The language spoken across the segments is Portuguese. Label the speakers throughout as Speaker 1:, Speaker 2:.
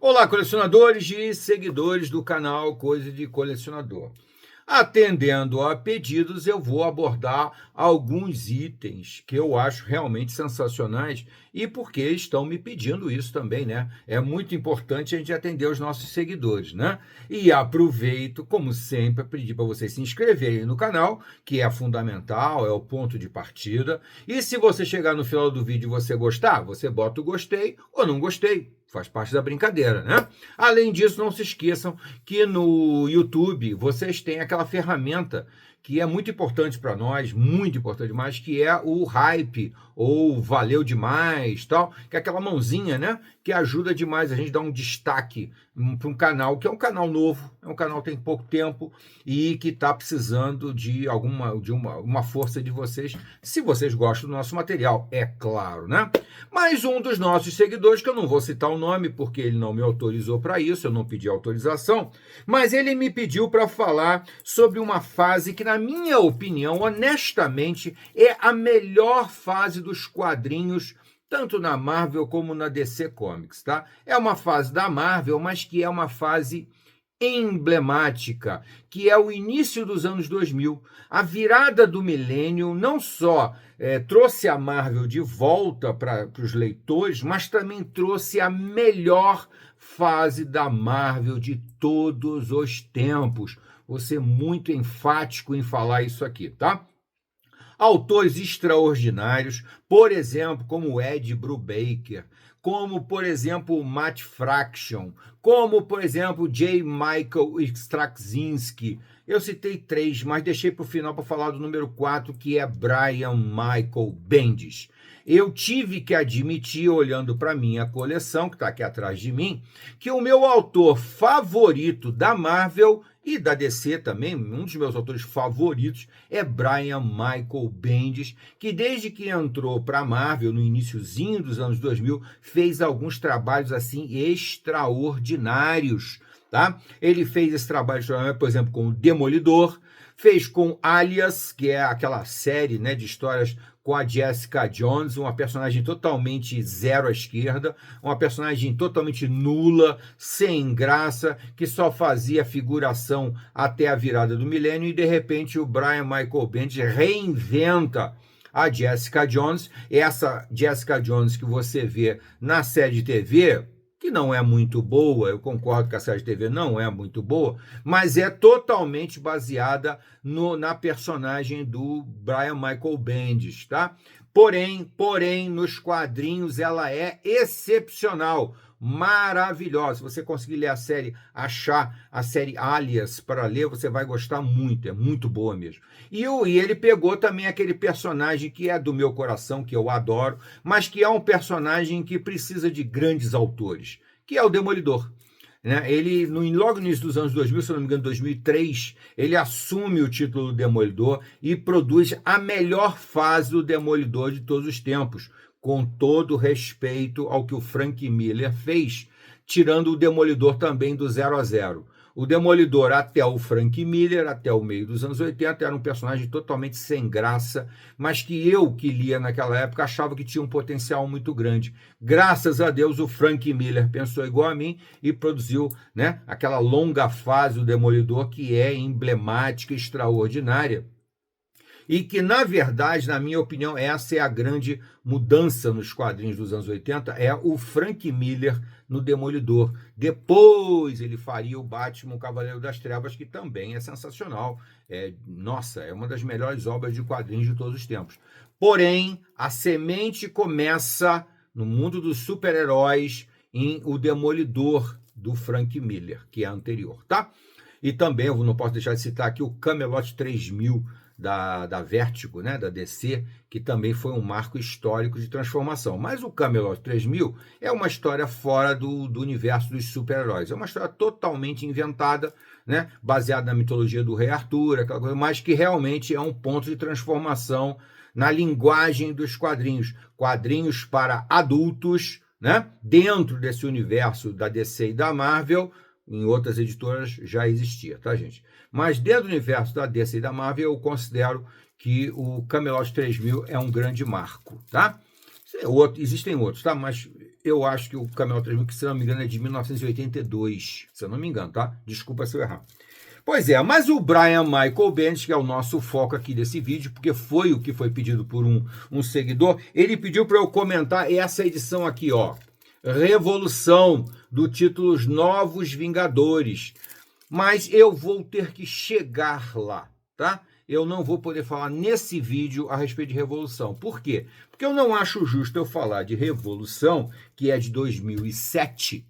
Speaker 1: Olá, colecionadores e seguidores do canal Coisa de Colecionador. Atendendo a pedidos, eu vou abordar alguns itens que eu acho realmente sensacionais e porque estão me pedindo isso também, né? É muito importante a gente atender os nossos seguidores, né? E aproveito, como sempre, a pedir para vocês se inscreverem no canal, que é fundamental, é o ponto de partida. E se você chegar no final do vídeo e você gostar, você bota o gostei ou não gostei. Faz parte da brincadeira, né? Além disso, não se esqueçam que no YouTube vocês têm aquela ferramenta que é muito importante para nós, muito importante mais, que é o hype ou valeu demais, tal, que é aquela mãozinha, né, que ajuda demais a gente a dar um destaque para um canal que é um canal novo, é um canal que tem pouco tempo e que está precisando de uma força de vocês, se vocês gostam do nosso material, é claro, né? Mas um dos nossos seguidores, que eu não vou citar o nome porque ele não me autorizou para isso, eu não pedi autorização, mas ele me pediu para falar sobre uma fase que, na minha opinião, honestamente, é a melhor fase dos quadrinhos, tanto na Marvel como na DC Comics, tá? É uma fase da Marvel, mas que é uma fase emblemática, que é o início dos anos 2000. A virada do milênio não só trouxe a Marvel de volta para os leitores, mas também trouxe a melhor fase da Marvel de todos os tempos. Vou ser muito enfático em falar isso aqui, tá? Autores extraordinários, por exemplo, como Ed Brubaker, como, por exemplo, o Matt Fraction, como, por exemplo, J. Michael Straczynski. Eu citei 3, mas deixei para o final para falar do número 4, que é Brian Michael Bendis. Eu tive que admitir, olhando para a minha coleção, que está aqui atrás de mim, que o meu autor favorito da Marvel e da DC também, um dos meus autores favoritos, é Brian Michael Bendis, que desde que entrou para a Marvel, no iniciozinho dos anos 2000, fez alguns trabalhos assim extraordinários, tá? Ele fez esse trabalho, por exemplo, com o Demolidor, fez com Alias, que é aquela série, né, de histórias com a Jessica Jones, uma personagem totalmente zero à esquerda, uma personagem totalmente nula, sem graça, que só fazia figuração até a virada do milênio, e de repente o Brian Michael Bendis reinventa a Jessica Jones, essa Jessica Jones que você vê na série de TV, que não é muito boa, eu concordo que a série de TV não é muito boa, mas é totalmente baseada na personagem do Brian Michael Bendis, tá? Porém, nos quadrinhos ela é excepcional, maravilhosa. Se você conseguir ler a série, achar a série Alias para ler, você vai gostar muito, é muito boa mesmo. E ele pegou também aquele personagem que é do meu coração, que eu adoro, mas que é um personagem que precisa de grandes autores, que é o Demolidor. Ele, logo no início dos anos 2000, se não me engano, 2003, ele assume o título do Demolidor e produz a melhor fase do Demolidor de todos os tempos, com todo respeito ao que o Frank Miller fez, tirando o Demolidor também do 0 a 0. O Demolidor, até o Frank Miller, até o meio dos anos 80, era um personagem totalmente sem graça, mas que eu, que lia naquela época, achava que tinha um potencial muito grande. Graças a Deus, o Frank Miller pensou igual a mim e produziu, né, aquela longa fase do Demolidor, que é emblemática, extraordinária. E que, na verdade, na minha opinião, essa é a grande mudança nos quadrinhos dos anos 80, é o Frank Miller no Demolidor. Depois ele faria o Batman, o Cavaleiro das Trevas, que também é sensacional. Nossa, é uma das melhores obras de quadrinhos de todos os tempos. Porém, a semente começa no mundo dos super-heróis em O Demolidor, do Frank Miller, que é anterior, tá? E também, eu não posso deixar de citar aqui o Camelot 3000, da Vertigo, né, da DC, que também foi um marco histórico de transformação. Mas o Camelot 3000 é uma história fora do universo dos super-heróis. É uma história totalmente inventada, né, baseada na mitologia do Rei Arthur, aquela coisa, mas que realmente é um ponto de transformação na linguagem dos quadrinhos. Quadrinhos para adultos, né, dentro desse universo da DC e da Marvel. Em outras editoras já existia, tá, gente? Mas dentro do universo da DC e da Marvel, eu considero que o Camelot 3000 é um grande marco, tá? Existem outros, tá? Mas eu acho que o Caminhão 3000, que se não me engano é de 1982, se eu não me engano, tá? Desculpa se eu errar. Pois é, mas o Brian Michael Bendis, que é o nosso foco aqui desse vídeo, porque foi o que foi pedido por um seguidor, ele pediu para eu comentar essa edição aqui, ó. Revolução, do título Os Novos Vingadores. Mas eu vou ter que chegar lá, tá? Eu não vou poder falar nesse vídeo a respeito de Revolução. Por quê? Porque eu não acho justo eu falar de Revolução, que é de 2007,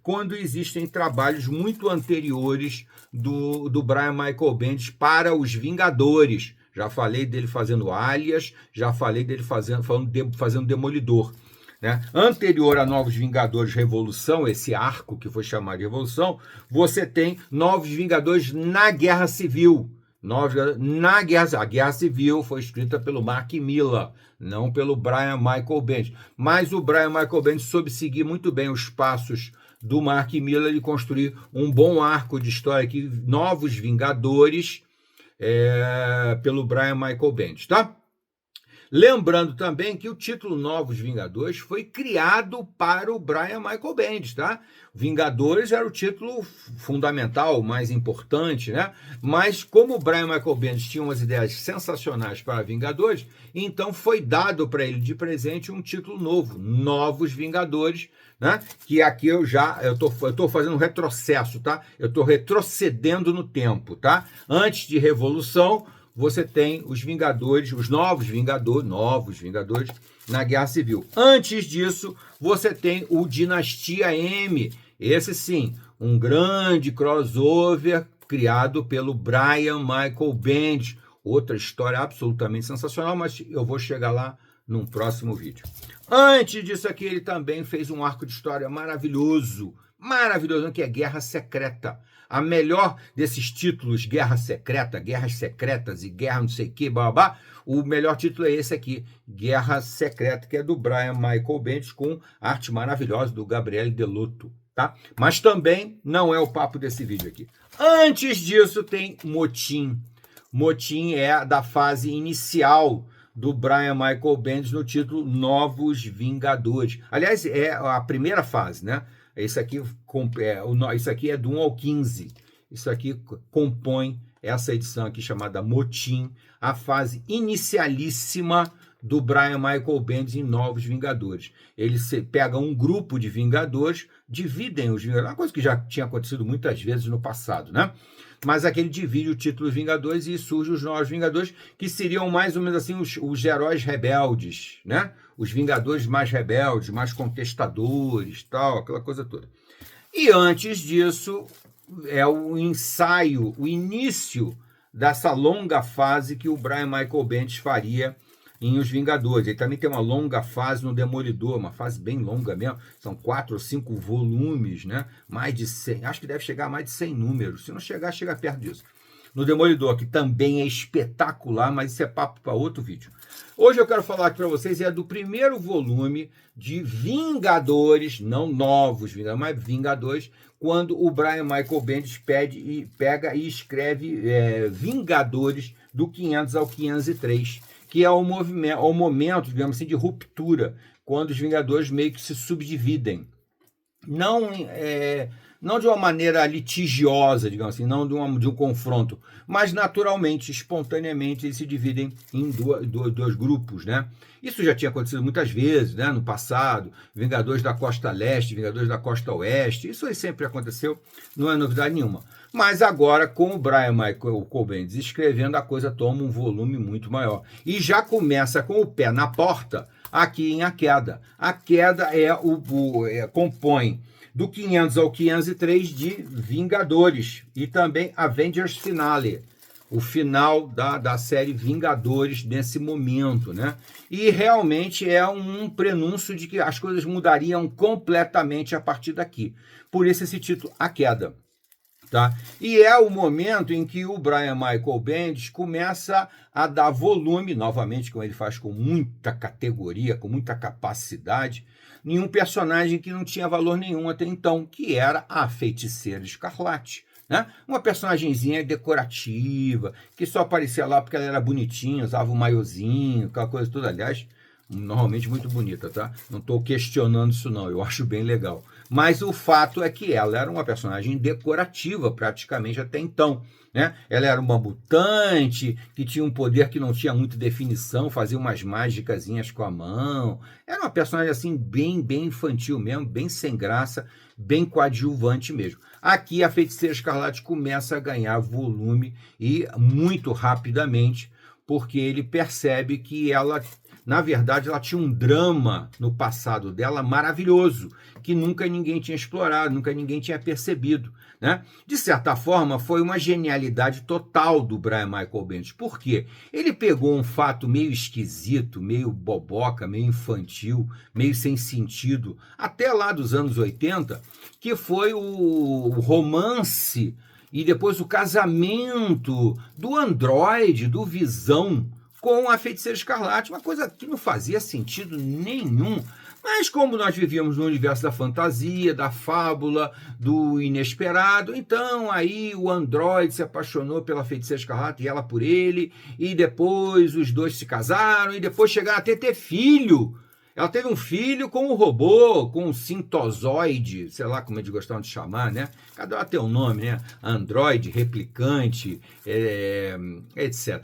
Speaker 1: quando existem trabalhos muito anteriores do Brian Michael Bendis para os Vingadores. Já falei dele fazendo Alias, já falei dele fazendo Demolidor. Né? Anterior a Novos Vingadores Revolução, esse arco que foi chamado de Revolução, você tem Novos Vingadores na Guerra Civil. A Guerra Civil foi escrita pelo Mark Millar, não pelo Brian Michael Bendis. Mas o Brian Michael Bendis soube seguir muito bem os passos do Mark Millar e construir um bom arco de história aqui, Novos Vingadores, pelo Brian Michael Bendis, tá? Lembrando também que o título Novos Vingadores foi criado para o Brian Michael Bendis, tá? Vingadores era o título fundamental, mais importante, né? Mas como o Brian Michael Bendis tinha umas ideias sensacionais para Vingadores, então foi dado para ele de presente um título novo, Novos Vingadores, né? Que aqui eu tô fazendo um retrocesso, tá? Eu estou retrocedendo no tempo, tá? Antes de Revolução, você tem os Vingadores, os novos Vingadores na Guerra Civil. Antes disso, você tem o Dinastia M. Esse sim, um grande crossover criado pelo Brian Michael Bendis. Outra história absolutamente sensacional, mas eu vou chegar lá num próximo vídeo. Antes disso aqui, ele também fez um arco de história maravilhoso, que é Guerra Secreta. A melhor desses títulos, Guerra Secreta, Guerras Secretas e Guerra não sei o que, babá, o melhor título é esse aqui, Guerra Secreta, que é do Brian Michael Bendis, com arte maravilhosa do Gabriele Delotto, tá? Mas também não é o papo desse vídeo aqui. Antes disso tem Motim. Motim é da fase inicial do Brian Michael Bendis no título Novos Vingadores. Aliás, é a primeira fase, né? Isso aqui é do 1 ao 15. Isso aqui compõe essa edição aqui chamada Motim, a fase inicialíssima do Brian Michael Bendis em Novos Vingadores. Eles pegam um grupo de Vingadores, dividem os Vingadores, uma coisa que já tinha acontecido muitas vezes no passado, né? Mas aqui ele divide o título Vingadores e surge os Novos Vingadores, que seriam mais ou menos assim os heróis rebeldes, né? Os Vingadores mais rebeldes, mais contestadores, tal, aquela coisa toda. E antes disso, é o ensaio, o início dessa longa fase que o Brian Michael Bendis faria em Os Vingadores. Ele também tem uma longa fase no Demolidor, uma fase bem longa mesmo, são 4 ou 5 volumes, né? Mais de 100, acho que deve chegar a mais de 100 números, se não chegar, chega perto disso. No Demolidor, que também é espetacular, mas isso é papo para outro vídeo. Hoje eu quero falar aqui para vocês do primeiro volume de Vingadores, não Novos Vingadores, mas Vingadores, quando o Brian Michael Bendis pega e escreve Vingadores do 500 ao 503, que é o momento, digamos assim, de ruptura, quando os Vingadores meio que se subdividem. Não de uma maneira litigiosa, digamos assim, não de um confronto, mas naturalmente, espontaneamente, eles se dividem em dois grupos, né? Isso já tinha acontecido muitas vezes, né? No passado, Vingadores da Costa Leste, Vingadores da Costa Oeste, isso aí sempre aconteceu, não é novidade nenhuma. Mas agora, com o Brian Michael Bendis escrevendo, a coisa toma um volume muito maior. E já começa com o pé na porta, aqui em A Queda. A Queda compõe do 500 ao 503 de Vingadores e também Avengers Finale, o final da série Vingadores nesse momento, né? E realmente é um prenúncio de que as coisas mudariam completamente a partir daqui. Por isso esse título, A Queda. Tá? E é o momento em que o Brian Michael Bendis começa a dar volume, novamente, como ele faz com muita categoria, com muita capacidade, em um personagem que não tinha valor nenhum até então, que era a Feiticeira Escarlate. Né? Uma personagenzinha decorativa, que só aparecia lá porque ela era bonitinha, usava um maiozinho, aquela coisa toda. Aliás, normalmente muito bonita, tá? Não estou questionando isso não, eu acho bem legal. Mas o fato é que ela era uma personagem decorativa praticamente até então, né? Ela era uma mutante que tinha um poder que não tinha muita definição, fazia umas mágicazinhas com a mão. Era uma personagem assim bem infantil mesmo, bem sem graça, bem coadjuvante mesmo. Aqui a Feiticeira Escarlate começa a ganhar volume e muito rapidamente, porque ele percebe que ela, na verdade, ela tinha um drama no passado dela maravilhoso, que nunca ninguém tinha explorado, nunca ninguém tinha percebido, né? De certa forma, foi uma genialidade total do Brian Michael Bendis. Por quê? Ele pegou um fato meio esquisito, meio boboca, meio infantil, meio sem sentido, até lá dos anos 80, que foi o romance e depois o casamento do Android, do Visão, com a Feiticeira Escarlate, uma coisa que não fazia sentido nenhum. Mas como nós vivíamos no universo da fantasia, da fábula, do inesperado, então aí o Android se apaixonou pela Feiticeira Escarlate e ela por ele, e depois os dois se casaram, e depois chegaram até ter filho. Ela teve um filho com um robô, com um sintozoide, sei lá como eles gostavam de chamar, né? Cada um tem um nome, né? Android, replicante, etc.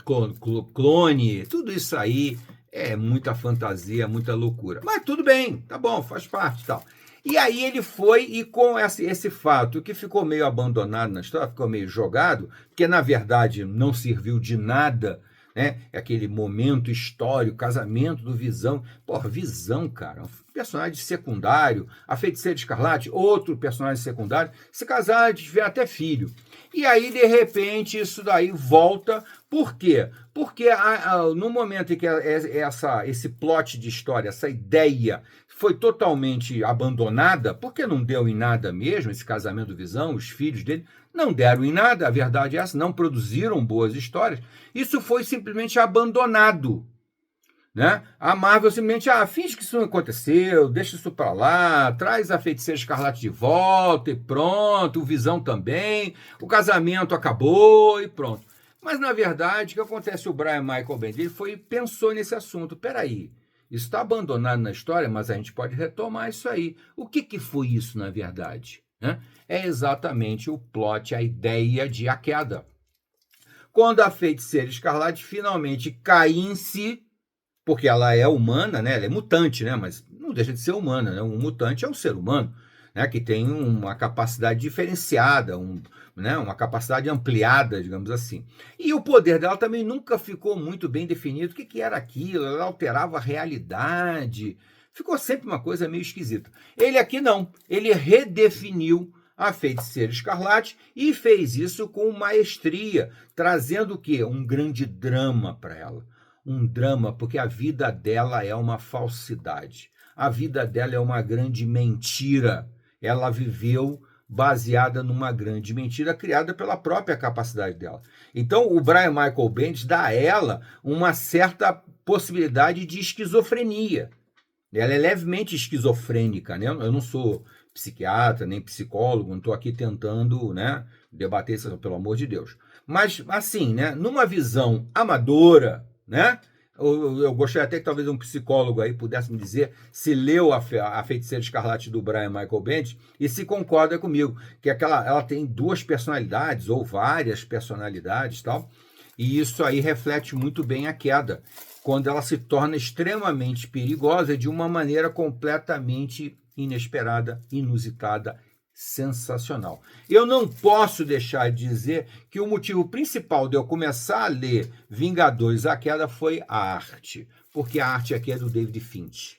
Speaker 1: Clone, tudo isso aí é muita fantasia, muita loucura. Mas tudo bem, tá bom, faz parte e tal. E aí ele foi, e com esse fato que ficou meio abandonado na história, ficou meio jogado, porque na verdade não serviu de nada, né? Aquele momento histórico, casamento do Visão. Porra, Visão, cara, um personagem secundário, a Feiticeira Escarlate, outro personagem secundário, se casaram, tiveram até filho. E aí, de repente, isso daí volta. Por quê? Porque no momento em que esse plot de história, essa ideia foi totalmente abandonada, porque não deu em nada mesmo, esse casamento do Visão, os filhos dele não deram em nada, a verdade é essa, não produziram boas histórias, isso foi simplesmente abandonado. Né? A Marvel simplesmente finge que isso não aconteceu, deixa isso para lá, traz a Feiticeira Escarlate de volta e pronto, o Visão também, o casamento acabou e pronto. Mas na verdade, o que acontece? O Brian Michael Bendis pensou nesse assunto. Peraí, isso está abandonado na história, mas a gente pode retomar isso aí. O que foi isso na verdade? Né? É exatamente o plot, a ideia de A Queda. Quando a Feiticeira Escarlate finalmente cai em si, porque ela é humana, né? Ela é mutante, né? Mas não deixa de ser humana, né? Um mutante é um ser humano, né? Que tem uma capacidade diferenciada, né? Uma capacidade ampliada, digamos assim. E o poder dela também nunca ficou muito bem definido. O que era aquilo? Ela alterava a realidade. Ficou sempre uma coisa meio esquisita. Ele aqui não. Ele redefiniu a Feiticeira Escarlate e fez isso com maestria, trazendo o quê? Um grande drama para ela. Um drama, porque a vida dela é uma falsidade. A vida dela é uma grande mentira. Ela viveu baseada numa grande mentira criada pela própria capacidade dela. Então, o Brian Michael Bendis dá a ela uma certa possibilidade de esquizofrenia. Ela é levemente esquizofrênica, né? Eu não sou psiquiatra, nem psicólogo, não estou aqui tentando, né, debater isso, pelo amor de Deus. Mas, assim, né, numa visão amadora, né? Eu gostaria até que talvez um psicólogo aí pudesse me dizer se leu a Feiticeira Escarlate do Brian Michael Bendis e se concorda comigo, que ela tem duas personalidades ou várias personalidades, tal, e isso aí reflete muito bem A Queda, quando ela se torna extremamente perigosa de uma maneira completamente inesperada, inusitada, sensacional. Eu não posso deixar de dizer que o motivo principal de eu começar a ler Vingadores A Queda foi a arte, porque a arte aqui é do David Finch.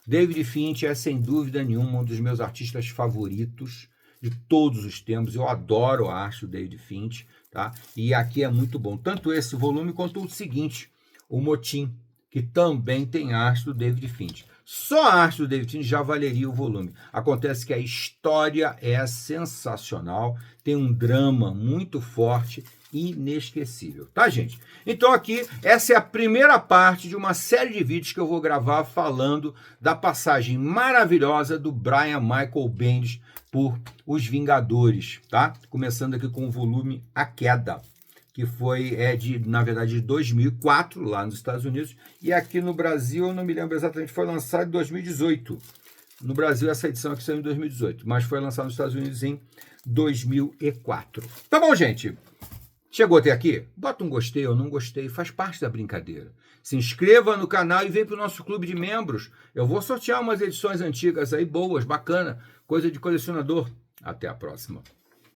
Speaker 1: David Finch é, sem dúvida nenhuma, um dos meus artistas favoritos de todos os tempos. Eu adoro a arte do David Finch, tá? E aqui é muito bom, tanto esse volume quanto o seguinte, o Motim, que também tem arte do David Finch. Só a arte do David Finch já valeria o volume. Acontece que a história é sensacional, tem um drama muito forte e inesquecível, tá, gente? Então aqui, essa é a primeira parte de uma série de vídeos que eu vou gravar falando da passagem maravilhosa do Brian Michael Bendis por Os Vingadores, tá? Começando aqui com o volume A Queda. que foi, na verdade, de 2004, lá nos Estados Unidos, e aqui no Brasil, eu não me lembro exatamente, foi lançado em 2018. No Brasil, essa edição aqui saiu em 2018, mas foi lançado nos Estados Unidos em 2004. Tá bom, gente? Chegou até aqui? Bota um gostei ou não gostei, faz parte da brincadeira. Se inscreva no canal e vem para o nosso clube de membros. Eu vou sortear umas edições antigas aí, boas, bacana, coisa de colecionador. Até a próxima.